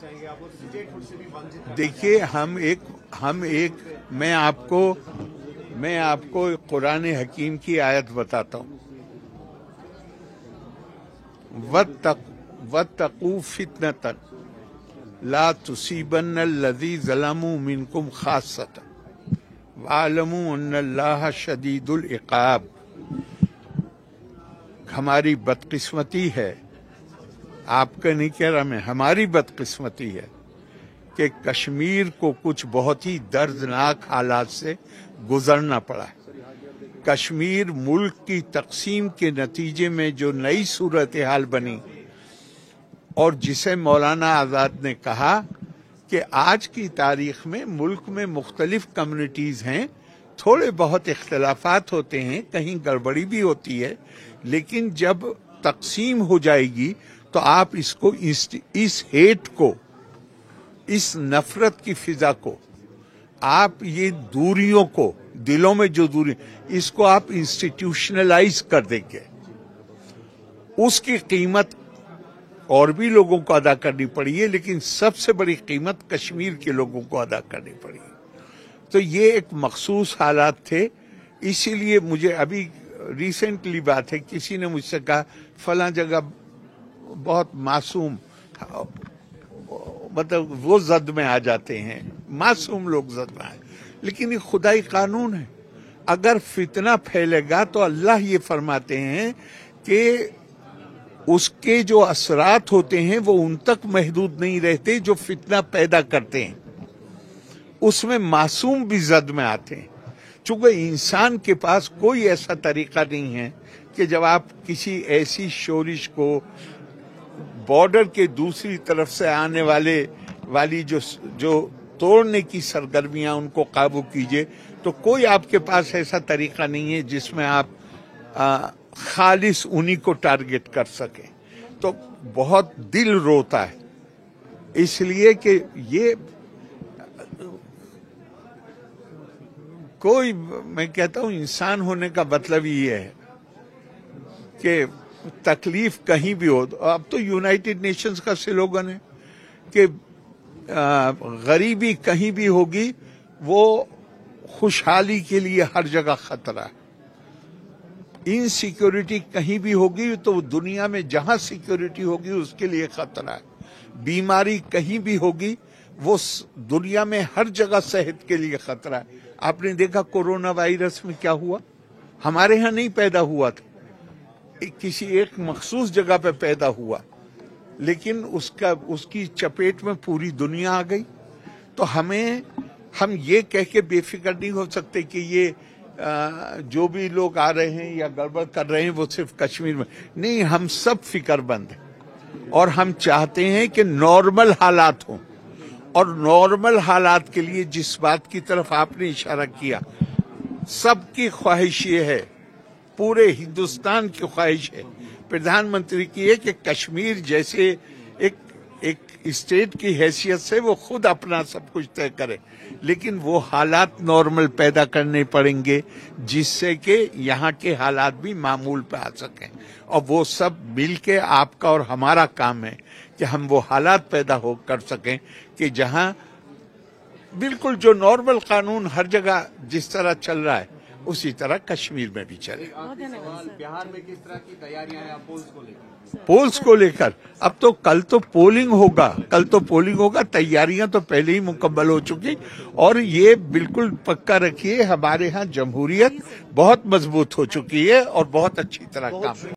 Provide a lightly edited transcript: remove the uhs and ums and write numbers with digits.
چاہیں گے آپ اسٹیٹ فوڈ سے بھی وانچت؟ دیکھیے میں آپ کو قرآن حکیم کی آیت بتاتا ہوں. وَاتَّقُوا فِتْنَةً لَا تُصِيبَنَّ الَّذِي ظَلَمُوا مِنْكُمْ خَاصَّةً وَاعْلَمُوا أَنَّ اللَّهَ شَدِيدُ الْعِقَابِ. ہماری بدقسمتی ہے، آپ کا نہیں کہہ رہا میں، ہماری بدقسمتی ہے کہ کشمیر کو کچھ بہت ہی دردناک حالات سے گزرنا پڑا. کشمیر ملک کی تقسیم کے نتیجے میں جو نئی صورتحال بنی اور جسے مولانا آزاد نے کہا کہ آج کی تاریخ میں ملک میں مختلف کمیونٹیز ہیں، تھوڑے بہت اختلافات ہوتے ہیں، کہیں گڑبڑی بھی ہوتی ہے، لیکن جب تقسیم ہو جائے گی تو آپ اس ہیٹ کو، اس نفرت کی فضا کو، آپ یہ دوریوں کو، دلوں میں جو دوری، اس کو آپ انسٹیٹیوشنلائز کر دیں گے. اس کی قیمت اور بھی لوگوں کو ادا کرنی پڑی ہے، لیکن سب سے بڑی قیمت کشمیر کے لوگوں کو ادا کرنی پڑی ہے. تو یہ ایک مخصوص حالات تھے. اسی لیے مجھے ابھی ریسنٹلی بات ہے، کسی نے مجھ سے کہا فلاں جگہ بہت معصوم، مطلب وہ زد میں آ جاتے ہیں، معصوم لوگ زد میں آئے، لیکن یہ خدائی قانون ہے. اگر فتنہ پھیلے گا تو اللہ یہ فرماتے ہیں کہ اس کے جو اثرات ہوتے ہیں وہ ان تک محدود نہیں رہتے جو فتنہ پیدا کرتے ہیں، اس میں معصوم بھی زد میں آتے ہیں. چونکہ انسان کے پاس کوئی ایسا طریقہ نہیں ہے کہ جب آپ کسی ایسی شورش کو، بارڈر کے دوسری طرف سے آنے والی جو توڑنے کی سرگرمیاں، ان کو قابو کیجئے. تو کوئی آپ کے پاس ایسا طریقہ نہیں ہے جس میں آپ خالص انہی کو ٹارگٹ کر سکیں. تو بہت دل روتا ہے، اس لیے کہ یہ کوئی، میں کہتا ہوں انسان ہونے کا مطلب یہ ہے کہ تکلیف کہیں بھی ہو. اب تو یونائٹڈ نیشنز کا سلوگن ہے کہ غریبی کہیں بھی ہوگی وہ خوشحالی کے لیے ہر جگہ خطرہ ہے. انسیکیورٹی کہیں بھی ہوگی تو دنیا میں جہاں سیکیورٹی ہوگی اس کے لیے خطرہ ہے. بیماری کہیں بھی ہوگی وہ دنیا میں ہر جگہ صحت کے لیے خطرہ ہے. آپ نے دیکھا کورونا وائرس میں کیا ہوا، ہمارے ہاں نہیں پیدا ہوا تھا، کسی ایک مخصوص جگہ پہ پیدا ہوا، لیکن اس کی چپیٹ میں پوری دنیا آ گئی. تو ہم یہ کہہ کے بے فکر نہیں ہو سکتے کہ یہ جو بھی لوگ آ رہے ہیں یا گڑبڑ کر رہے ہیں وہ صرف کشمیر میں نہیں. ہم سب فکر مند ہیں اور ہم چاہتے ہیں کہ نارمل حالات ہوں. اور نارمل حالات کے لیے جس بات کی طرف آپ نے اشارہ کیا، سب کی خواہش یہ ہے، پورے ہندوستان کی خواہش ہے، پردھان منتری کی ہے کہ کشمیر جیسے ایک اسٹیٹ کی حیثیت سے وہ خود اپنا سب کچھ طے کرے. لیکن وہ حالات نارمل پیدا کرنے پڑیں گے جس سے کہ یہاں کے حالات بھی معمول پہ آ سکیں. اور وہ سب مل کے آپ کا اور ہمارا کام ہے کہ ہم وہ حالات پیدا کر سکیں کہ جہاں بالکل جو نارمل قانون ہر جگہ جس طرح چل رہا ہے اسی طرح کشمیر میں بھی چلے. بہار میں کس طرح کی تیاریاں ہیں پولز کو لے کر؟ اب تو کل تو پولنگ ہوگا، تیاریاں تو پہلے ہی مکمل ہو چکی. اور یہ بالکل پکا رکھیے ہمارے ہاں جمہوریت بہت مضبوط ہو چکی ہے اور بہت اچھی طرح کام